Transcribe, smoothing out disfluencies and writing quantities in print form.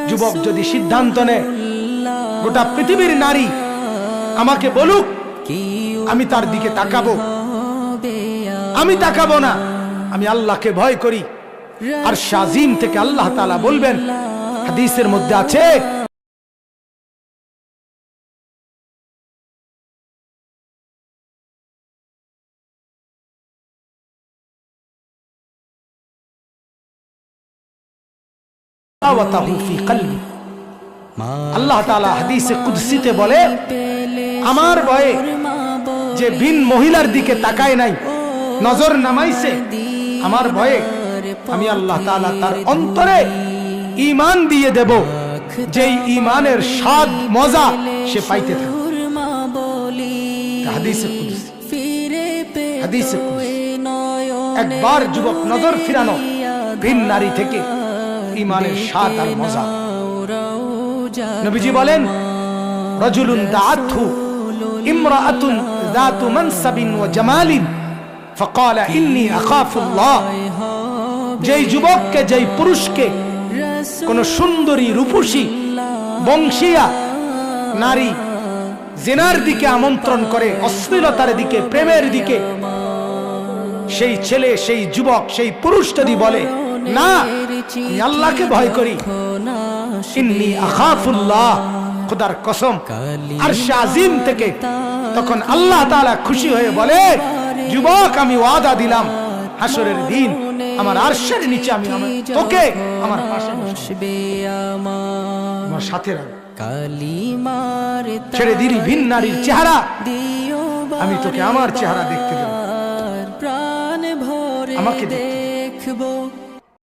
যুবক যদি সিদ্ধান্ত নেয় গোটা পৃথিবীর নারী আমাকে বলুক, আমি তার দিকে তাকাবো, আমি তাকাবো না, আমি আল্লাহকে ভয় করি। আর শাজিম থেকে আল্লাহ তাআলা বলবেন, হাদিসের মধ্যে আছে, আল্লাহ তাআলা হাদিসে কুদসিতে বলে, আমার ভয়ে যে ভিন মহিলার দিকে তাকায় নাই, নজর নামাইছে, আমার ভয়ে আমি আল্লাহ তাআলা তার অন্তরে ঈমান দিয়ে দেব, যেই ঈমানের স্বাদ মজা সে পাইতে থাকে। হাদিসে কুদসি, হাদিসে কুদসি। একবার যুবক নজর ফিরানো ভিন নারী থেকে ঈমানের স্বাদ আর মজা। নবীজি বলেন, রাজুলুন দাআতহু ইমরাআতুন যাতু মানসাবিন ওয়া জামালিন ফাকালা ইন্নী আখাফুল্লাহ। যেই যুবককে, যেই পুরুষকে কোন সুন্দরী রূপসী বংশীয়া নারী জিনার দিকে আমন্ত্রণ করে, অশ্লীলতার দিকে, প্রেমের দিকে, সেই ছেলে, সেই যুবক, সেই পুরুষ যদি বলে, না আমি আল্লাহকে ভয় করি, ইন্নী আখাফুল্লাহ, খোদার কসম, আরশে আজিম থেকে তখন আল্লাহ তাআলা খুশি হয়ে বলে, যুবক আমি ওয়াদা দিলাম হাসরের দিন আমার আরশের নিচে আমি তোকে আমার পাশে বসবে, আমার সাথে রাখবো। ছেড়ে দিলি ভিন নারীর চেহারা, আমি তোকে আমার চেহারা দেখতে দেব, আমাকে দেখবো।